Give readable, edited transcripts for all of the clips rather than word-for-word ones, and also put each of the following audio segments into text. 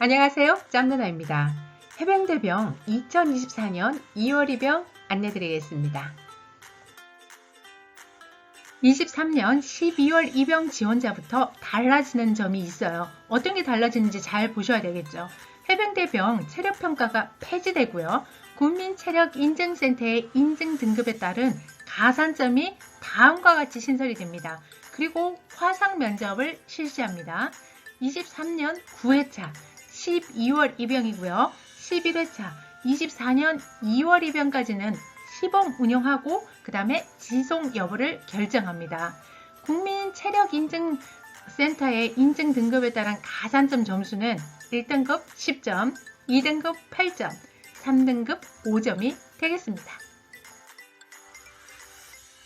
안녕하세요. 짱누나입니다. 해병대병 2024년 2월 입영 안내드리겠습니다. 23년 12월 입영 지원자부터 달라지는 점이 있어요. 어떤 게 달라지는지 잘 보셔야 되겠죠. 해병대병 체력평가가 폐지되고요. 국민체력인증센터의 인증 등급에 따른 가산점이 다음과 같이 신설이 됩니다. 그리고 화상 면접을 실시합니다. 23년 9회차 12월 입영이고요. 11회차 24년 2월 입영까지는 시범 운영하고 그 다음에 지속 여부를 결정합니다. 국민체력인증센터의 인증 등급에 따른 가산점 점수는 1등급 10점, 2등급 8점, 3등급 5점이 되겠습니다.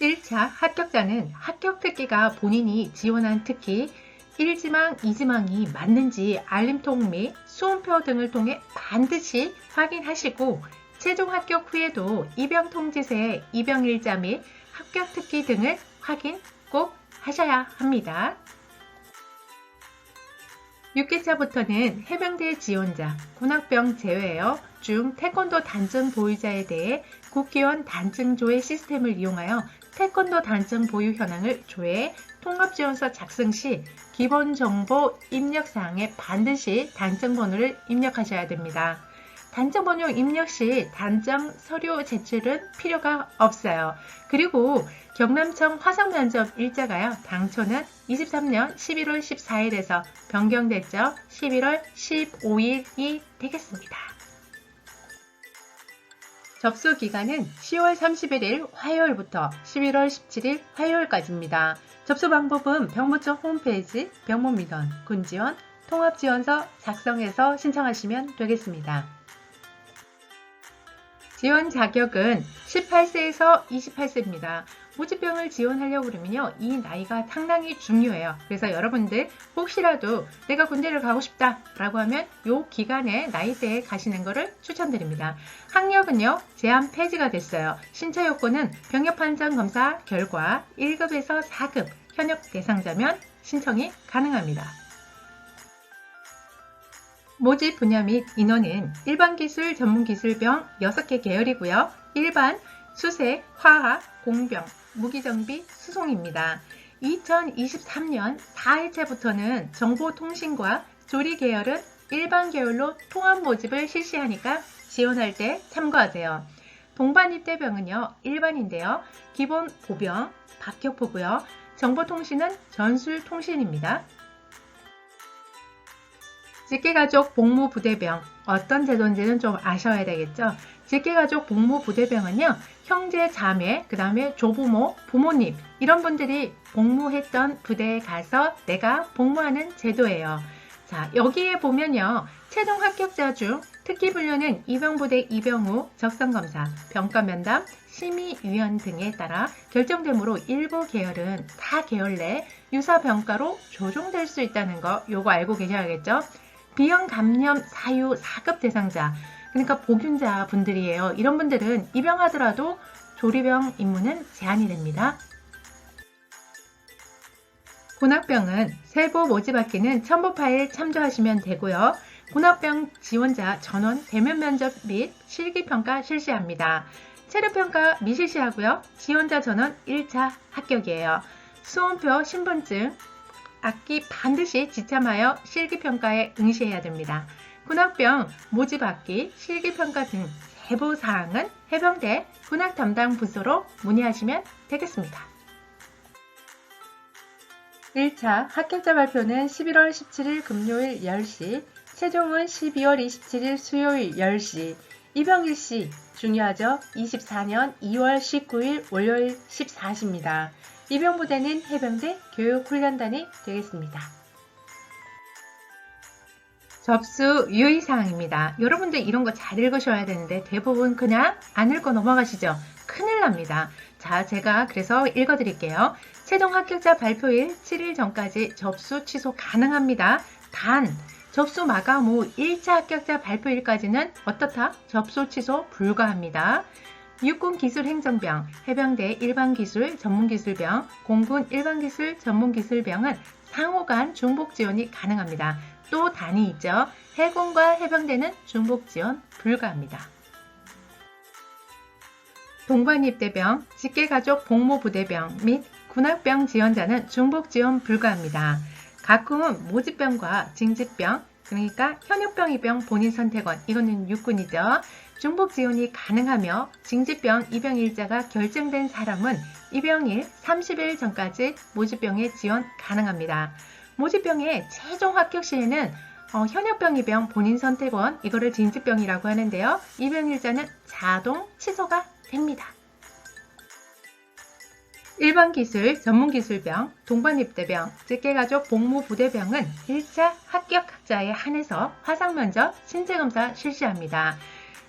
1차 합격자는 합격 특기가 본인이 지원한 특기 1지망, 2지망이 맞는지 알림통 및 수험표 등을 통해 반드시 확인하시고 최종 합격 후에도 입영 통지서의 입영 일자 및 합격 특기 등을 확인 꼭 하셔야 합니다. 6개차부터는 해병대 지원자, 군악병 제외하여 중 태권도 단증 보유자에 대해 국회의원 단증 조회 시스템을 이용하여 태권도 단증 보유 현황을 조회해 통합지원서 작성 시 기본정보 입력사항에 반드시 단증번호를 입력하셔야 됩니다. 단증번호 입력 시 단증 서류 제출은 필요가 없어요. 그리고 경남청 화상면접 일자가요. 당초는 23년 11월 14일에서 변경됐죠. 11월 15일이 되겠습니다. 접수 기간은 10월 31일 화요일부터 11월 17일 화요일까지입니다. 접수 방법은 병무청 홈페이지 병무민원, 군지원, 통합지원서 작성해서 신청하시면 되겠습니다. 지원 자격은 18세에서 28세입니다. 모집병을 지원하려고 그러면요. 이 나이가 상당히 중요해요. 그래서 여러분들 혹시라도 내가 군대를 가고 싶다 라고 하면 이 기간에 나이대에 가시는 것을 추천드립니다. 학력은요. 제한 폐지가 됐어요. 신청 요건은 병력판정검사 결과 1급에서 4급 현역 대상자면 신청이 가능합니다. 모집 분야 및 인원은 일반기술, 전문기술병 6개 계열이고요. 일반, 수색, 화학, 공병, 무기정비, 수송입니다. 2023년 4회차부터는 정보통신과 조리 계열은 일반 계열로 통합 모집을 실시하니까 지원할 때 참고하세요. 동반 입대병은요. 일반인데요. 기본 보병, 박격포고요. 정보통신은 전술통신입니다. 직계가족 복무부대병 어떤 제도인지는 좀 아셔야 되겠죠. 직계가족 복무부대병은요. 형제, 자매, 그 다음에 조부모, 부모님 이런 분들이 복무했던 부대에 가서 내가 복무하는 제도예요. 자, 여기에 보면요. 최종 합격자 중 특기분류는 입영부대 입영 후 적성검사, 병가면담, 심의위원 등에 따라 결정되므로 일부 계열은 타 계열 내 유사병가로 조정될 수 있다는 거 요거 알고 계셔야겠죠. 비형 감염 사유 4급 대상자, 그러니까 보균자 분들이에요. 이런 분들은 입영하더라도 조리병 임무는 제한이 됩니다. 군악병은 세부 모집학기는 첨부 파일 참조하시면 되고요. 군악병 지원자 전원 대면 면접 및 실기평가 실시합니다. 체력평가 미실시하고요. 지원자 전원 1차 합격이에요. 수험표, 신분증, 악기 반드시 지참하여 실기평가에 응시해야 됩니다. 군악병 모집학기, 실기평가 등 세부사항은 해병대 군악담당 부서로 문의하시면 되겠습니다. 1차 합격자 발표는 11월 17일 금요일 10시, 최종은 12월 27일 수요일 10시, 입영일시 중요하죠. 24년 2월 19일 월요일 14시입니다. 입영부대는 해병대 교육훈련단이 되겠습니다. 접수 유의사항입니다. 여러분들 이런 거 잘 읽으셔야 되는데 대부분 그냥 안 읽고 넘어가시죠. 큰일 납니다. 자, 제가 그래서 읽어드릴게요. 최종 합격자 발표일 7일 전까지 접수 취소 가능합니다. 단 접수 마감 후 1차 합격자 발표일까지는 어떻다? 접수 취소 불가합니다. 육군기술행정병, 해병대 일반기술, 전문기술병, 공군 일반기술, 전문기술병은 상호간 중복 지원이 가능합니다. 또 단위 있죠. 해군과 해병대는 중복 지원 불가합니다. 동반입대병, 직계가족 복무부대병 및 군악병 지원자는 중복 지원 불가합니다. 가끔 모집병과 징집병, 그러니까 현역병 입병 본인 선택원, 이거는 육군이죠. 중복 지원이 가능하며 징집병 입영 일자가 결정된 사람은 입영일 30일 전까지 모집병에 지원 가능합니다. 모집병의 최종 합격 시에는 현역병 입영 본인 선택원, 이거를 징집병이라고 하는데요. 입영 일자는 자동 취소가 됩니다. 일반기술, 전문기술병, 동반입대병, 직계가족 복무부대병은 1차 합격자에 한해서 화상면접, 신체검사 실시합니다.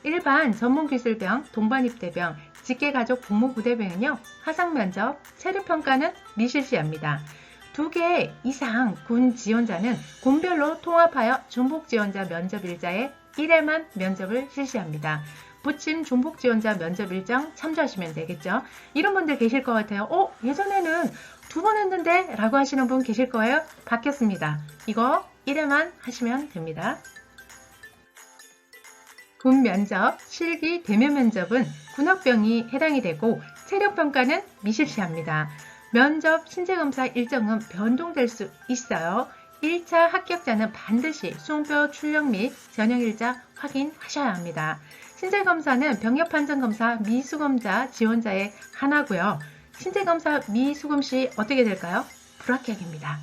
일반 전문기술병, 동반입대병, 직계가족 복무부대병은요, 화상면접, 체력평가는 미실시합니다. 2개 이상 군 지원자는 군별로 통합하여 중복지원자 면접일자에 1회만 면접을 실시합니다. 부침 중복지원자 면접 일정 참조하시면 되겠죠. 이런 분들 계실 것 같아요. 예전에는 2번 했는데 라고 하시는 분 계실 거예요. 바뀌었습니다. 이거 1회만 하시면 됩니다. 군 면접, 실기, 대면 면접은 군악병이 해당이 되고 체력평가는 미실시합니다. 면접, 신체검사 일정은 변동될 수 있어요. 1차 합격자는 반드시 수험표 출력 및 전형일자 확인하셔야 합니다. 신체검사는 병역판정검사 미수검자 지원자에 한하고요. 신체검사 미수검 시 어떻게 될까요? 불합격입니다.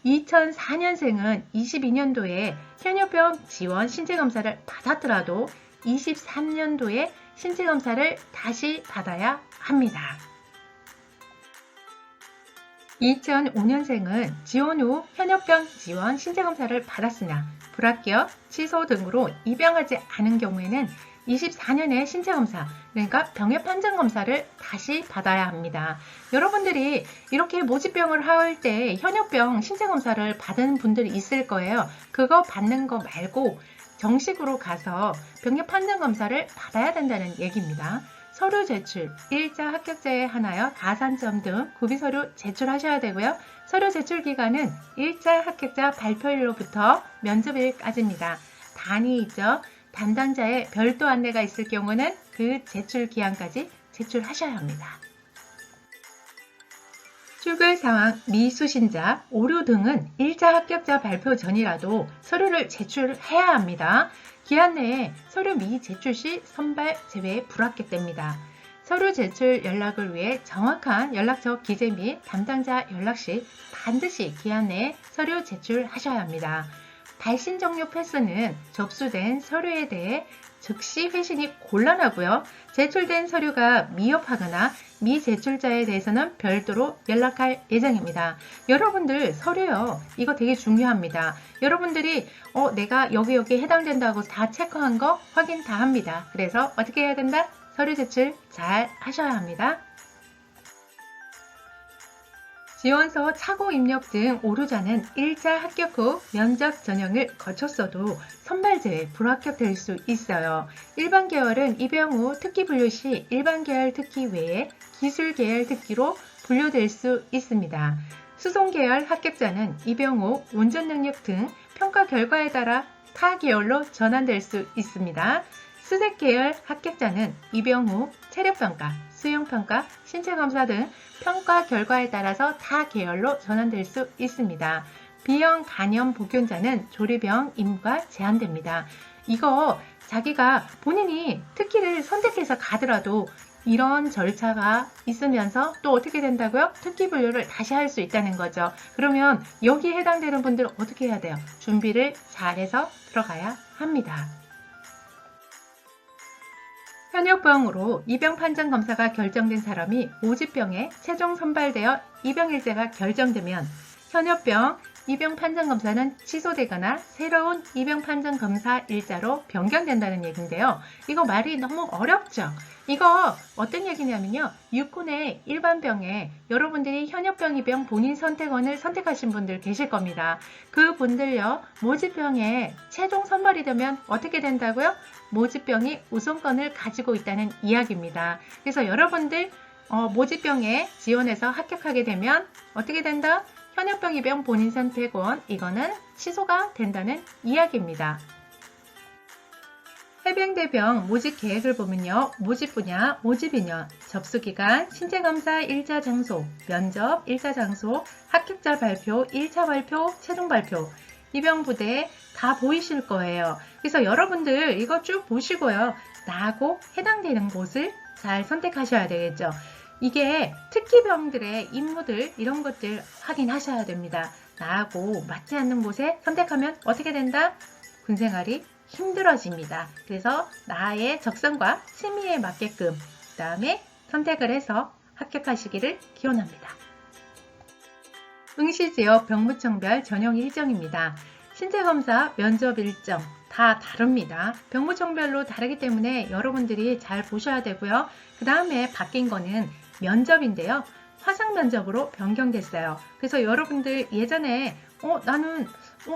2004년생은 22년도에 현역병 지원 신체검사를 받았더라도 23년도에 신체검사를 다시 받아야 합니다. 2005년생은 지원 후 현역병 지원 신체검사를 받았으나 불합격, 취소 등으로 입영하지 않은 경우에는 24년에 신체검사, 그러니까 병역판정검사를 다시 받아야 합니다. 여러분들이 이렇게 모집병을 할 때 현역병 신체검사를 받은 분들이 있을 거예요. 그거 받는 거 말고 정식으로 가서 병역판정검사를 받아야 된다는 얘기입니다. 서류 제출, 1차 합격자에 한하여 가산점 등 구비서류 제출하셔야 되고요. 서류 제출 기간은 1차 합격자 발표일로부터 면접일까지입니다. 단위 있죠. 담당자의 별도 안내가 있을 경우는 그 제출 기한까지 제출하셔야 합니다. 출글 상황, 미수신자, 오류 등은 1차 합격자 발표 전이라도 서류를 제출해야 합니다. 기한 내에 서류 미제출 시 선발 제외 불합격됩니다. 서류 제출 연락을 위해 정확한 연락처 기재 및 담당자 연락 시 반드시 기한 내에 서류 제출하셔야 합니다. 발신 종료 패스는 접수된 서류에 대해 즉시 회신이 곤란하고요. 제출된 서류가 미흡하거나 미제출자에 대해서는 별도로 연락할 예정입니다. 여러분들 서류요. 이거 되게 중요합니다. 여러분들이 내가 여기 해당된다고 다 체크한 거 확인 다 합니다. 그래서 어떻게 해야 된다? 서류 제출 잘 하셔야 합니다. 지원서 착오 입력 등 오류자는 1차 합격 후 면접 전형을 거쳤어도 선발 제외 불합격될 수 있어요. 일반 계열은 입영 후 특기 분류 시 일반 계열 특기 외에 기술 계열 특기로 분류될 수 있습니다. 수송 계열 합격자는 입영 후 운전 능력 등 평가 결과에 따라 타 계열로 전환될 수 있습니다. 수색 계열 합격자는 입영 후 체력평가, 수영평가, 신체검사 등 평가 결과에 따라서 타 계열로 전환될 수 있습니다. B형 간염 복용자는 조리병 임무가 제한됩니다. 이거 자기가 본인이 특기를 선택해서 가더라도 이런 절차가 있으면서 또 어떻게 된다고요? 특기 분류를 다시 할 수 있다는 거죠. 그러면 여기에 해당되는 분들은 어떻게 해야 돼요? 준비를 잘해서 들어가야 합니다. 현역병으로 입영 판정 검사가 결정된 사람이 모집병에 최종 선발되어 입영일자가 결정되면 현역병 입영 판정 검사는 취소되거나 새로운 입영 판정 검사 일자로 변경된다는 얘기인데요. 이거 말이 너무 어렵죠? 이거 어떤 얘기냐면요. 육군의 일반병에 여러분들이 현역병 입영 본인 선택원을 선택하신 분들 계실 겁니다. 그 분들요. 모집병에 최종 선발이 되면 어떻게 된다고요? 모집병이 우선권을 가지고 있다는 이야기입니다. 그래서 여러분들 모집병에 지원해서 합격하게 되면 어떻게 된다? 현역병 입영 본인 선택원, 이거는 취소가 된다는 이야기입니다. 해병대병 모집 계획을 보면요. 모집 분야, 모집 인원, 접수 기간, 신체검사 1차 장소, 면접 1차 장소, 합격자 발표, 1차 발표, 최종 발표, 입영부대 다 보이실 거예요. 그래서 여러분들 이거 쭉 보시고요. 나하고 해당되는 곳을 잘 선택하셔야 되겠죠. 이게 특기병들의 임무들 이런 것들 확인하셔야 됩니다. 나하고 맞지 않는 곳에 선택하면 어떻게 된다? 군생활이 힘들어집니다. 그래서 나의 적성과 취미에 맞게끔 그 다음에 선택을 해서 합격하시기를 기원합니다. 응시지역 병무청별 전형 일정입니다. 신체검사, 면접 일정 다 다릅니다. 병무청별로 다르기 때문에 여러분들이 잘 보셔야 되고요. 그 다음에 바뀐 거는 면접인데요. 화상 면접으로 변경됐어요. 그래서 여러분들 예전에 나는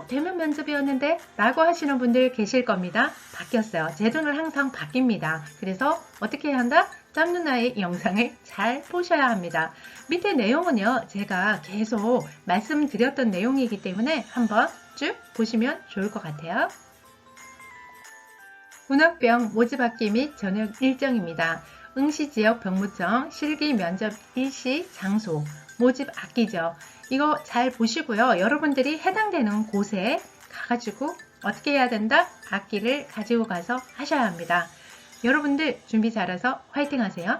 대면 면접이었는데 라고 하시는 분들 계실 겁니다. 바뀌었어요. 제도는 항상 바뀝니다. 그래서 어떻게 해야 한다? 짬누나의 영상을 잘 보셔야 합니다. 밑에 내용은요. 제가 계속 말씀드렸던 내용이기 때문에 한번 쭉 보시면 좋을 것 같아요. 군역병 모집학기 및 전역 일정입니다. 응시지역 병무청 실기 면접 일시 장소 모집 악기죠. 이거 잘 보시고요. 여러분들이 해당되는 곳에 가가지고 어떻게 해야 된다? 악기를 가지고 가서 하셔야 합니다. 여러분들 준비 잘해서 화이팅 하세요.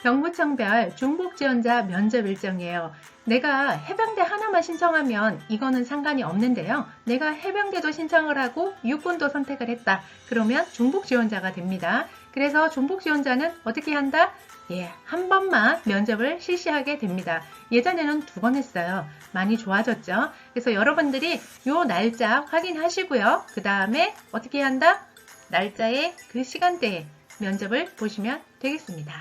병무청별 중복 지원자 면접 일정이에요. 내가 해병대 하나만 신청하면 이거는 상관이 없는데요. 내가 해병대도 신청을 하고 육군도 선택을 했다. 그러면 중복 지원자가 됩니다. 그래서 중복 지원자는 어떻게 한다? 한 번만 면접을 실시하게 됩니다. 예전에는 2번 했어요. 많이 좋아졌죠? 그래서 여러분들이 요 날짜 확인하시고요. 그 다음에 어떻게 한다? 날짜에 그 시간대에 면접을 보시면 되겠습니다.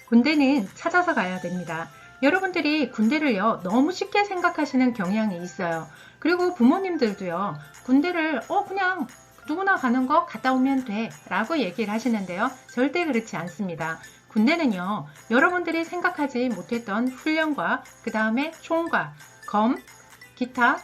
군대는 찾아서 가야 됩니다. 여러분들이 군대를요 너무 쉽게 생각하시는 경향이 있어요. 그리고 부모님들도요 군대를 그냥 누구나 가는 거 갔다 오면 돼 라고 얘기를 하시는데요. 절대 그렇지 않습니다. 군대는요 여러분들이 생각하지 못했던 훈련과 그 다음에 총과 검, 기타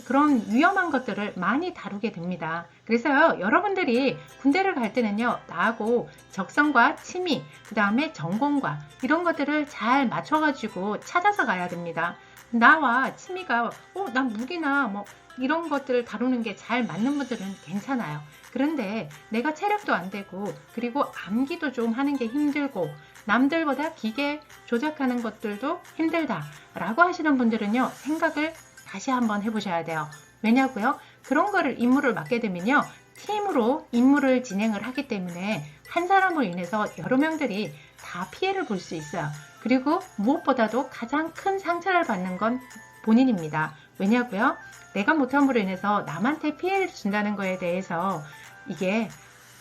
그런 위험한 것들을 많이 다루게 됩니다. 그래서요 여러분들이 군대를 갈 때는요 나하고 적성과 취미 그 다음에 전공과 이런 것들을 잘 맞춰가지고 찾아서 가야 됩니다. 나와 취미가 난 무기나 이런 것들을 다루는 게 잘 맞는 분들은 괜찮아요. 그런데 내가 체력도 안 되고 그리고 암기도 좀 하는 게 힘들고 남들보다 기계 조작하는 것들도 힘들다 라고 하시는 분들은요 생각을 다시 한번 해보셔야 돼요. 왜냐고요? 그런 거를 임무를 맡게 되면요 팀으로 임무를 진행을 하기 때문에 한 사람으로 인해서 여러 명들이 다 피해를 볼 수 있어요. 그리고 무엇보다도 가장 큰 상처를 받는 건 본인입니다. 왜냐고요? 내가 못함으로 인해서 남한테 피해를 준다는 거에 대해서 이게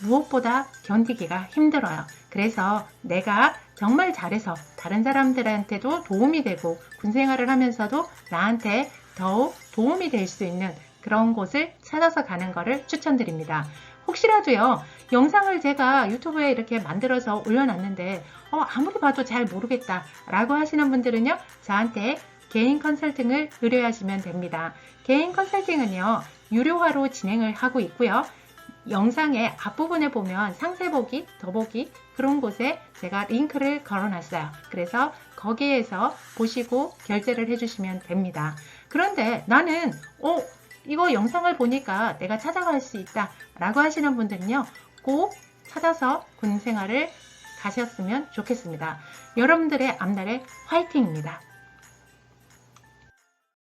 무엇보다 견디기가 힘들어요. 그래서 내가 정말 잘해서 다른 사람들한테도 도움이 되고 군생활을 하면서도 나한테 더욱 도움이 될 수 있는 그런 곳을 찾아서 가는 것을 추천드립니다. 혹시라도요 영상을 제가 유튜브에 이렇게 만들어서 올려놨는데 아무리 봐도 잘 모르겠다 라고 하시는 분들은요 저한테 개인 컨설팅을 의뢰하시면 됩니다. 개인 컨설팅은요 유료화로 진행을 하고 있고요. 영상의 앞부분에 보면 상세 보기, 더보기 그런 곳에 제가 링크를 걸어놨어요. 그래서 거기에서 보시고 결제를 해주시면 됩니다. 그런데 나는 이거 영상을 보니까 내가 찾아갈 수 있다 라고 하시는 분들은요 꼭 찾아서 군생활을 가셨으면 좋겠습니다. 여러분들의 앞날에 화이팅입니다.